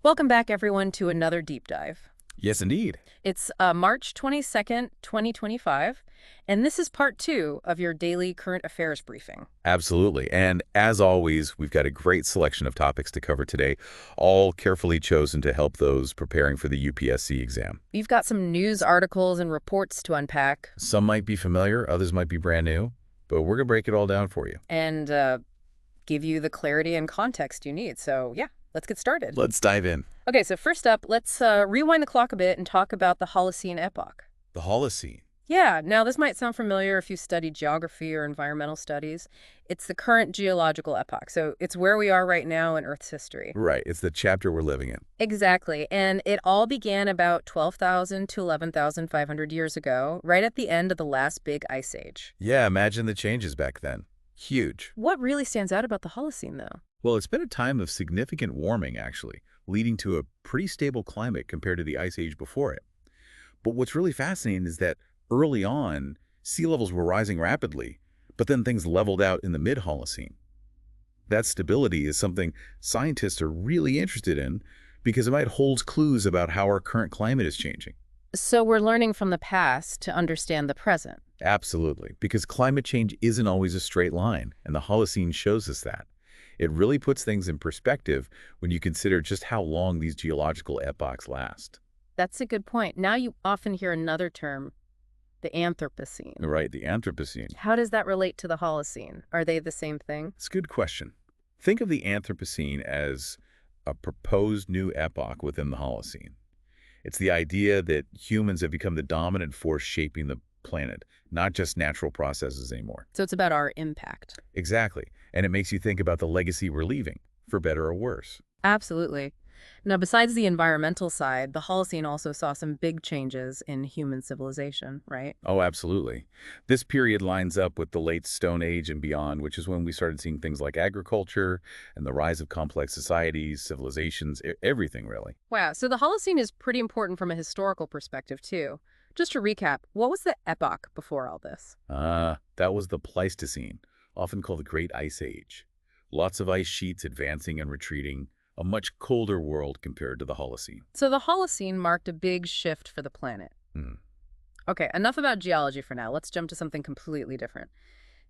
Welcome back, everyone, to another deep dive. Yes, indeed. It's March 22nd, 2025, and this is part 2 of your daily current affairs briefing. Absolutely. And as always, we've got a great selection of topics to cover today, all carefully chosen to help those preparing for the UPSC exam. You've got some news articles and reports to unpack. Some might be familiar, others might be brand new, but we're going to break it all down for you. And give you the clarity and context you need. So, yeah, let's get started. Let's dive in. Okay, so first up, let's rewind the clock a bit and talk about the Holocene Epoch. The Holocene. Yeah, now this might sound familiar if you studied geography or environmental studies. It's the current geological epoch, so it's where we are right now in Earth's history. Right, it's the chapter we're living in. Exactly, and it all began about 12,000 to 11,500 years ago, right at the end of the last big ice age. Yeah, imagine the changes back then. Huge. What really stands out about the Holocene, though? Well, it's been a time of significant warming, actually, leading to a pretty stable climate compared to the ice age before it. But what's really fascinating is that early on, sea levels were rising rapidly, but then things leveled out in the mid-Holocene. That stability is something scientists are really interested in because it might hold clues about how our current climate is changing. So we're learning from the past to understand the present. Absolutely, because climate change isn't always a straight line, and the Holocene shows us that. It really puts things in perspective when you consider just how long these geological epochs last. That's a good point. Now you often hear another term, the Anthropocene. Right, the Anthropocene. How does that relate to the Holocene? Are they the same thing? It's a good question. Think of the Anthropocene as a proposed new epoch within the Holocene. It's the idea that humans have become the dominant force shaping the planet, not just natural processes anymore. So it's about our impact. Exactly. And it makes you think about the legacy we're leaving, for better or worse. Absolutely. Now, besides the environmental side, the Holocene also saw some big changes in human civilization, right? Oh, absolutely. This period lines up with the late Stone Age and beyond, which is when we started seeing things like agriculture and the rise of complex societies, civilizations, everything really. Wow, so the Holocene is pretty important from a historical perspective, too. Just to recap, what was the epoch before all this? That was the Pleistocene, often called the Great Ice Age. Lots of ice sheets advancing and retreating, a much colder world compared to the Holocene. So the Holocene marked a big shift for the planet. Okay, enough about geology for now. Let's jump to something completely different.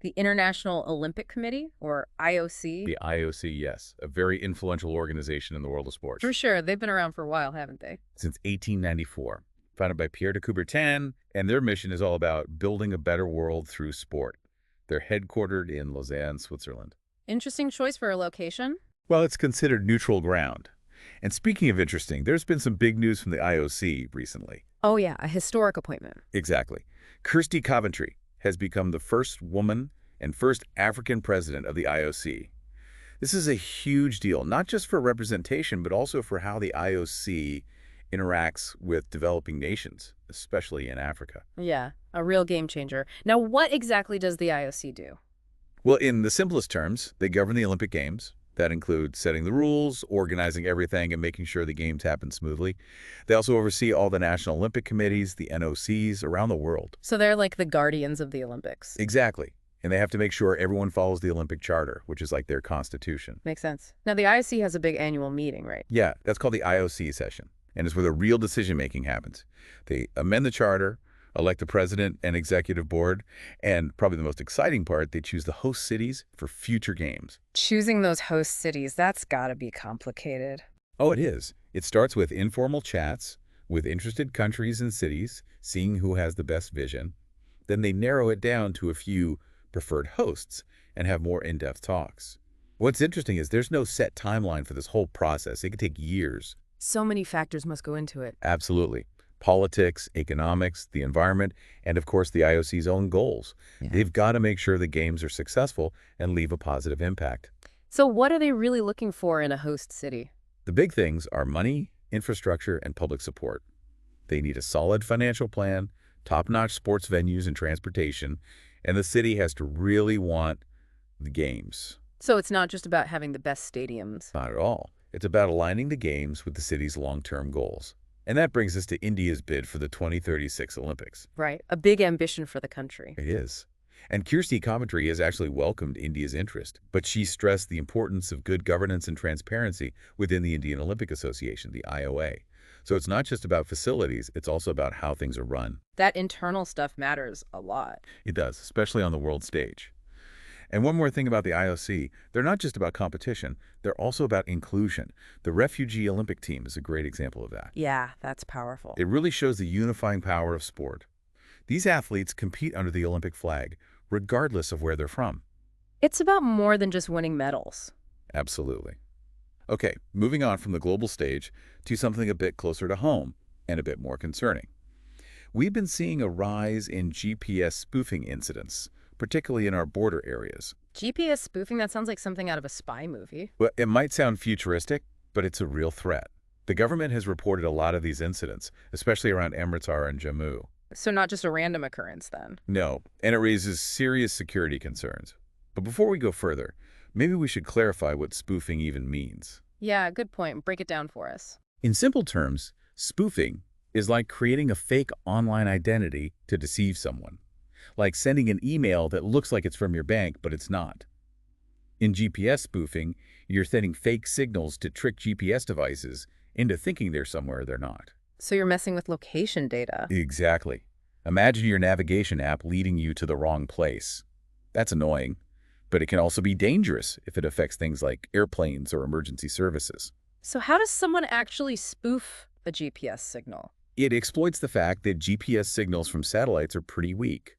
The International Olympic Committee, or IOC. The IOC, yes, a very influential organization in the world of sports. For sure, they've been around for a while, haven't they? Since 1894. Founded by Pierre de Coubertin, and their mission is all about building a better world through sport. They're headquartered in Lausanne, Switzerland. Interesting choice for a location. Well, it's considered neutral ground. And speaking of interesting, there's been some big news from the IOC recently. Oh yeah, a historic appointment. Exactly. Kirsty Coventry has become the first woman and first African president of the IOC. This is a huge deal, not just for representation, but also for how the IOC interacts with developing nations, especially in Africa. Yeah, a real game changer. Now, what exactly does the IOC do? Well, in the simplest terms, they govern the Olympic Games. That includes setting the rules, organizing everything, and making sure the games happen smoothly. They also oversee all the national Olympic committees, the NOCs, around the world. So they're like the guardians of the Olympics. Exactly. And they have to make sure everyone follows the Olympic Charter, which is like their constitution. Makes sense. Now, the IOC has a big annual meeting, right? Yeah, that's called the IOC session. And it's where the real decision-making happens. They amend the charter, elect the president and executive board, and probably the most exciting part, they choose the host cities for future games. Choosing those host cities, that's gotta be complicated. Oh, it is. It starts with informal chats with interested countries and cities, seeing who has the best vision. Then they narrow it down to a few preferred hosts and have more in-depth talks. What's interesting is there's no set timeline for this whole process. It could take years. So many factors must go into it. Absolutely. Politics, economics, the environment, and of course the IOC's own goals. Yeah. They've got to make sure the games are successful and leave a positive impact. So what are they really looking for in a host city? The big things are money, infrastructure, and public support. They need a solid financial plan, top-notch sports venues and transportation, and the city has to really want the games. So it's not just about having the best stadiums. Not at all. It's about aligning the games with the city's long-term goals. And that brings us to India's bid for the 2036 Olympics. Right. A big ambition for the country. It is. And Kirsty Coventry has actually welcomed India's interest, but she stressed the importance of good governance and transparency within the Indian Olympic Association, the IOA. So it's not just about facilities, it's also about how things are run. That internal stuff matters a lot. It does, especially on the world stage. And one more thing about the IOC, they're not just about competition, they're also about inclusion. The refugee Olympic team is a great example of that. Yeah, that's powerful. It really shows the unifying power of sport. These athletes compete under the Olympic flag, regardless of where they're from. It's about more than just winning medals. Absolutely. Okay, moving on from the global stage to something a bit closer to home and a bit more concerning. We've been seeing a rise in GPS spoofing incidents, particularly in our border areas. GPS spoofing, that sounds like something out of a spy movie. Well, it might sound futuristic, but it's a real threat. The government has reported a lot of these incidents, especially around Amritsar and Jammu. So not just a random occurrence then? No, and it raises serious security concerns. But before we go further, maybe we should clarify what spoofing even means. Yeah, good point. Break it down for us. In simple terms, spoofing is like creating a fake online identity to deceive someone. Like sending an email that looks like it's from your bank, but it's not. In GPS spoofing, you're sending fake signals to trick GPS devices into thinking they're somewhere they're not. So you're messing with location data. Exactly. Imagine your navigation app leading you to the wrong place. That's annoying, but it can also be dangerous if it affects things like airplanes or emergency services. So how does someone actually spoof a GPS signal? It exploits the fact that GPS signals from satellites are pretty weak.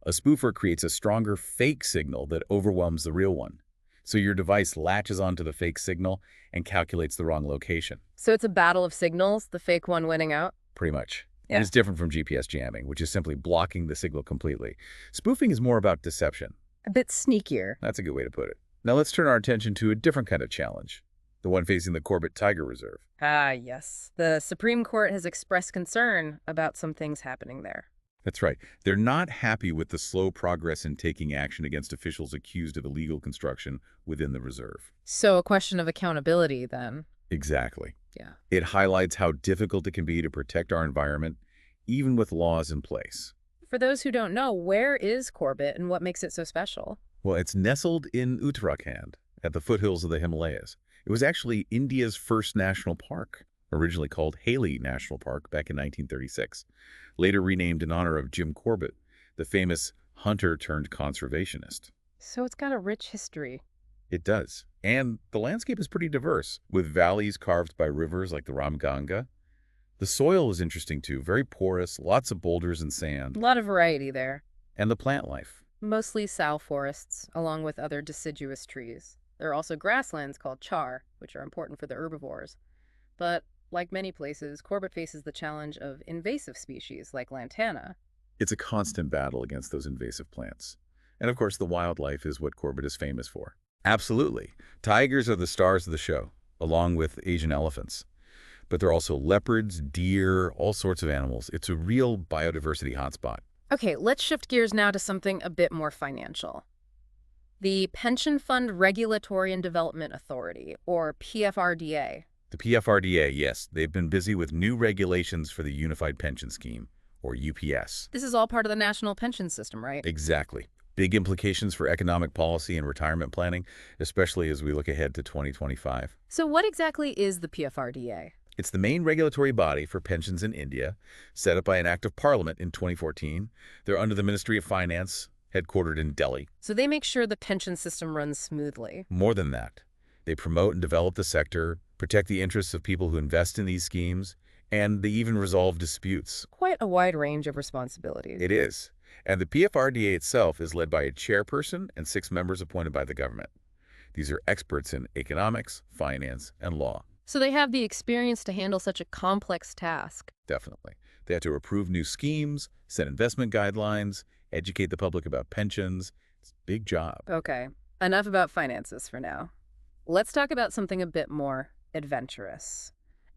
A spoofer creates a stronger fake signal that overwhelms the real one. So your device latches onto the fake signal and calculates the wrong location. So it's a battle of signals, the fake one winning out? Pretty much. Yeah. And it's different from GPS jamming, which is simply blocking the signal completely. Spoofing is more about deception. A bit sneakier. That's a good way to put it. Now let's turn our attention to a different kind of challenge, the one facing the Corbett Tiger Reserve. Ah, yes. The Supreme Court has expressed concern about some things happening there. That's right. They're not happy with the slow progress in taking action against officials accused of illegal construction within the reserve. So a question of accountability then. Exactly. Yeah. It highlights how difficult it can be to protect our environment, even with laws in place. For those who don't know, where is Corbett and what makes it so special? Well, it's nestled in Uttarakhand, at the foothills of the Himalayas. It was actually India's first national park, originally called Haley National Park back in 1936, later renamed in honor of Jim Corbett, the famous hunter-turned-conservationist. So it's got a rich history. It does. And the landscape is pretty diverse, with valleys carved by rivers like the Ramganga. The soil is interesting too, very porous, lots of boulders and sand. A lot of variety there. And the plant life. Mostly sal forests, along with other deciduous trees. There are also grasslands called char, which are important for the herbivores. But like many places, Corbett faces the challenge of invasive species like lantana. It's a constant battle against those invasive plants. And of course, the wildlife is what Corbett is famous for. Absolutely. Tigers are the stars of the show, along with Asian elephants. But there are also leopards, deer, all sorts of animals. It's a real biodiversity hotspot. Okay, let's shift gears now to something a bit more financial. The Pension Fund Regulatory and Development Authority, or PFRDA. The PFRDA, yes, they've been busy with new regulations for the Unified Pension Scheme, or UPS. This is all part of the national pension system, right? Exactly. Big implications for economic policy and retirement planning, especially as we look ahead to 2025. So what exactly is the PFRDA? It's the main regulatory body for pensions in India, set up by an act of parliament in 2014. They're under the Ministry of Finance, headquartered in Delhi. So they make sure the pension system runs smoothly. More than that, they promote and develop the sector, protect the interests of people who invest in these schemes, and they even resolve disputes. Quite a wide range of responsibilities. It is. And the PFRDA itself is led by a chairperson and 6 members appointed by the government. These are experts in economics, finance, and law. So they have the experience to handle such a complex task. Definitely. They have to approve new schemes, set investment guidelines, educate the public about pensions. It's a big job. Okay, enough about finances for now. Let's talk about something a bit more adventurous.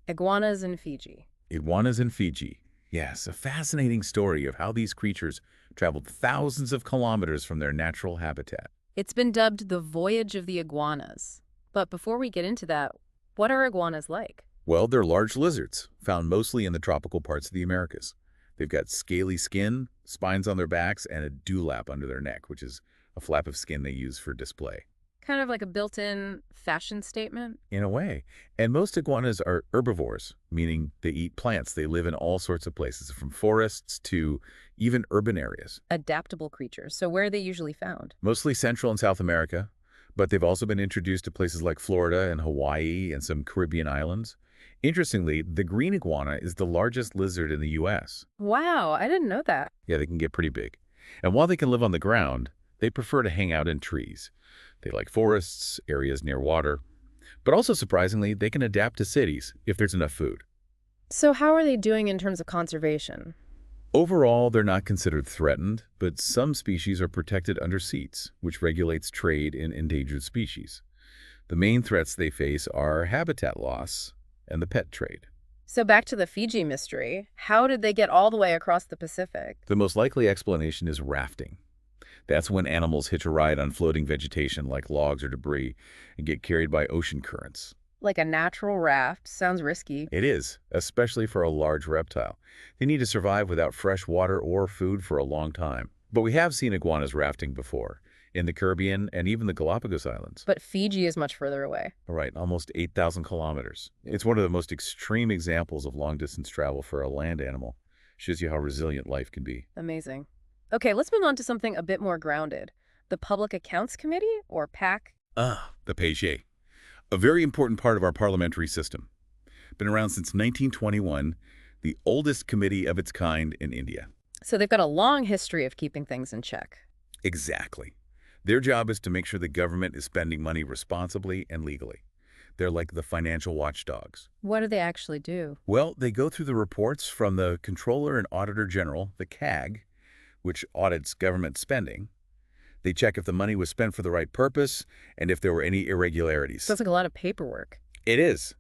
Iguanas in Fiji. Iguanas in Fiji. Yes, a fascinating story of how these creatures traveled thousands of kilometers from their natural habitat. It's been dubbed the Voyage of the Iguanas. But before we get into that, what are iguanas like? Well, they're large lizards, found mostly in the tropical parts of the Americas. They've got scaly skin, spines on their backs, and a dewlap under their neck, which is a flap of skin they use for display. Kind of like a built-in fashion statement. In a way. And most iguanas are herbivores, meaning they eat plants. They live in all sorts of places, from forests to even urban areas. Adaptable creatures. So where are they usually found? Mostly Central and South America, but they've also been introduced to places like Florida and Hawaii and some Caribbean islands. Interestingly, the green iguana is the largest lizard in the U.S. Wow, I didn't know that. Yeah, they can get pretty big. And while they can live on the ground, they prefer to hang out in trees. They like forests, areas near water. But also, surprisingly, they can adapt to cities if there's enough food. So how are they doing in terms of conservation? Overall, they're not considered threatened, but some species are protected under CETS, which regulates trade in endangered species. The main threats they face are habitat loss and the pet trade. So back to the Fiji mystery, how did they get all the way across the Pacific? The most likely explanation is rafting. That's when animals hitch a ride on floating vegetation like logs or debris and get carried by ocean currents. Like a natural raft. Sounds risky. It is, especially for a large reptile. They need to survive without fresh water or food for a long time. But we have seen iguanas rafting before, in the Caribbean and even the Galapagos Islands. But Fiji is much further away. Right, almost 8,000 kilometers. It's one of the most extreme examples of long-distance travel for a land animal. Shows you how resilient life can be. Amazing. Okay, let's move on to something a bit more grounded. The Public Accounts Committee, or PAC? The PAC. A very important part of our parliamentary system. Been around since 1921, the oldest committee of its kind in India. So they've got a long history of keeping things in check. Exactly. Their job is to make sure the government is spending money responsibly and legally. They're like the financial watchdogs. What do they actually do? Well, they go through the reports from the Comptroller and Auditor General, the CAG, which audits government spending. They check if the money was spent for the right purpose and if there were any irregularities. Sounds like a lot of paperwork. It is,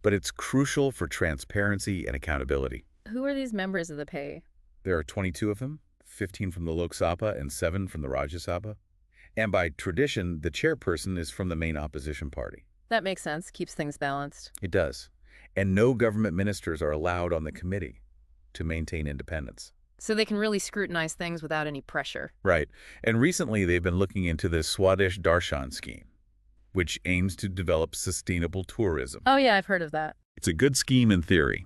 but it's crucial for transparency and accountability. Who are these members of the PAC? There are 22 of them, 15 from the Lok Sabha and 7 from the Rajya Sabha. And by tradition, the chairperson is from the main opposition party. That makes sense. Keeps things balanced. It does. And no government ministers are allowed on the committee to maintain independence. So they can really scrutinize things without any pressure. Right. And recently they've been looking into the Swadesh Darshan scheme, which aims to develop sustainable tourism. Oh yeah, I've heard of that. It's a good scheme in theory,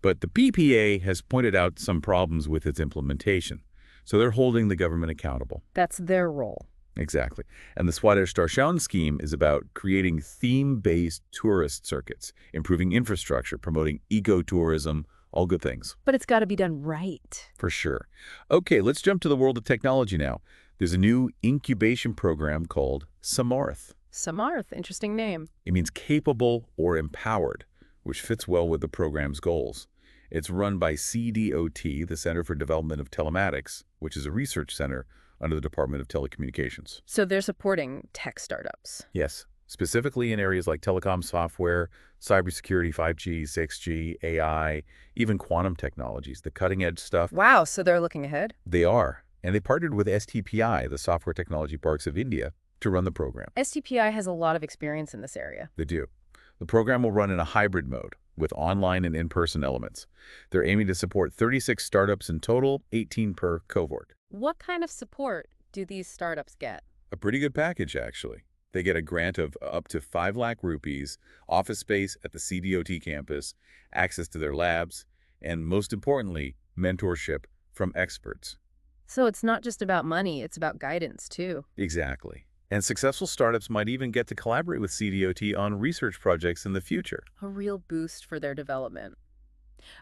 but the PPA has pointed out some problems with its implementation, so they're holding the government accountable. That's their role. Exactly. And the Swadesh Darshan scheme is about creating theme-based tourist circuits, improving infrastructure, promoting eco-tourism, all good things. But it's got to be done right. For sure. Okay, let's jump to the world of technology now. There's a new incubation program called Samarth. Samarth, interesting name. It means capable or empowered, which fits well with the program's goals. It's run by CDOT, the Center for Development of Telematics, which is a research center under the Department of Telecommunications. So they're supporting tech startups. Yes, specifically in areas like telecom software, cybersecurity, 5G, 6G, AI, even quantum technologies, the cutting-edge stuff. Wow, so they're looking ahead? They are. And they partnered with STPI, the Software Technology Parks of India, to run the program. STPI has a lot of experience in this area. They do. The program will run in a hybrid mode with online and in-person elements. They're aiming to support 36 startups in total, 18 per cohort. What kind of support do these startups get? A pretty good package, actually. They get a grant of up to 5 lakh rupees, office space at the CDOT campus, access to their labs, and most importantly, mentorship from experts. So it's not just about money, it's about guidance too. Exactly. And successful startups might even get to collaborate with CDOT on research projects in the future. A real boost for their development.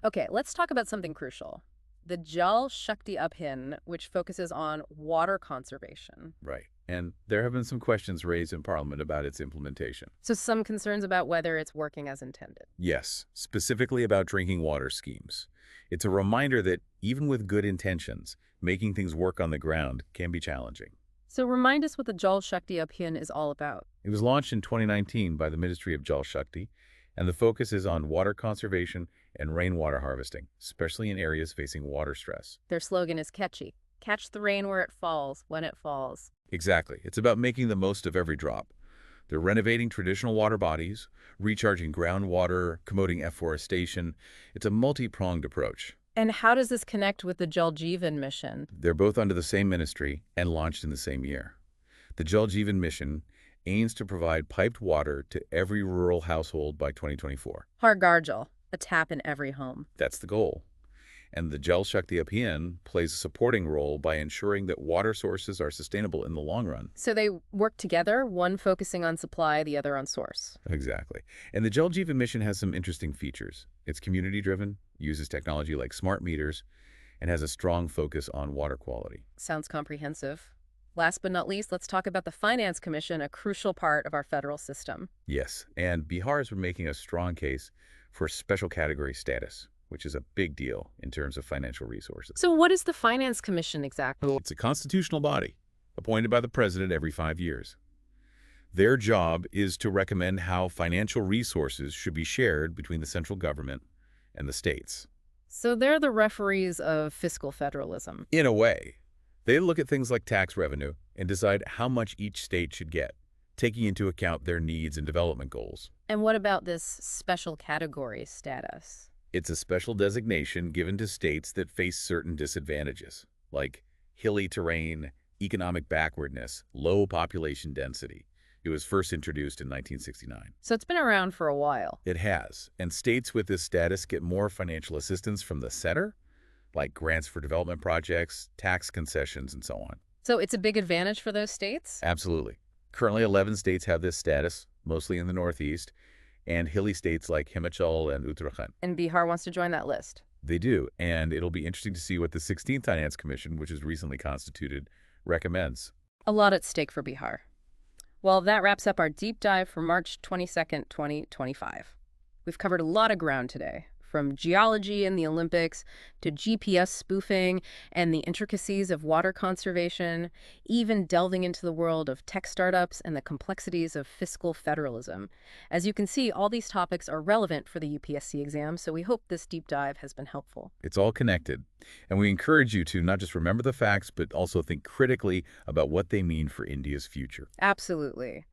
Okay, let's talk about something crucial. The Jal Shakti Abhiyan, which focuses on water conservation. Right. And there have been some questions raised in Parliament about its implementation. So some concerns about whether it's working as intended. Yes, specifically about drinking water schemes. It's a reminder that even with good intentions, making things work on the ground can be challenging. So remind us what the Jal Shakti Abhiyan is all about. It was launched in 2019 by the Ministry of Jal Shakti, and the focus is on water conservation and rainwater harvesting, especially in areas facing water stress. Their slogan is catchy. Catch the rain where it falls, when it falls. Exactly. It's about making the most of every drop. They're renovating traditional water bodies, recharging groundwater, promoting afforestation. It's a multi-pronged approach. And how does this connect with the Jal Jeevan mission? They're both under the same ministry and launched in the same year. The Jal Jeevan mission aims to provide piped water to every rural household by 2024. Har Ghar Jal, a tap in every home. That's the goal. And the Jal Shakti Abhiyan plays a supporting role by ensuring that water sources are sustainable in the long run. So they work together, one focusing on supply, the other on source. Exactly. And the Jal Jeevan mission has some interesting features. It's community-driven, uses technology like smart meters, and has a strong focus on water quality. Sounds comprehensive. Last but not least, let's talk about the Finance Commission, a crucial part of our federal system. Yes, and Bihar is making a strong case for special category status, which is a big deal in terms of financial resources. So what is the Finance Commission exactly? It's a constitutional body appointed by the president every 5 years. Their job is to recommend how financial resources should be shared between the central government and the states. So they're the referees of fiscal federalism. In a way, they look at things like tax revenue and decide how much each state should get, taking into account their needs and development goals. And what about this special category status? It's a special designation given to states that face certain disadvantages, like hilly terrain, economic backwardness, low population density. It was first introduced in 1969. So it's been around for a while. It has, and states with this status get more financial assistance from the center, like grants for development projects, tax concessions, and so on. So it's a big advantage for those states? Absolutely. Currently, 11 states have this status, mostly in the Northeast, and hilly states like Himachal and Uttarakhand. And Bihar wants to join that list. They do, and it'll be interesting to see what the 16th Finance Commission, which is recently constituted, recommends. A lot at stake for Bihar. Well, that wraps up our deep dive for March 22nd, 2025. We've covered a lot of ground today, from geology and the Olympics to GPS spoofing and the intricacies of water conservation, even delving into the world of tech startups and the complexities of fiscal federalism. As you can see, all these topics are relevant for the UPSC exam, so we hope this deep dive has been helpful. It's all connected, and we encourage you to not just remember the facts, but also think critically about what they mean for India's future. Absolutely.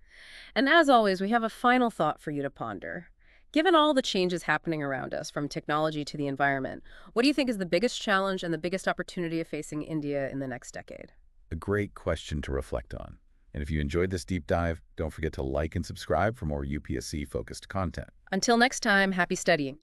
And as always, we have a final thought for you to ponder. Given all the changes happening around us, from technology to the environment, what do you think is the biggest challenge and the biggest opportunity facing India in the next decade? A great question to reflect on. And if you enjoyed this deep dive, don't forget to like and subscribe for more UPSC-focused content. Until next time, happy studying.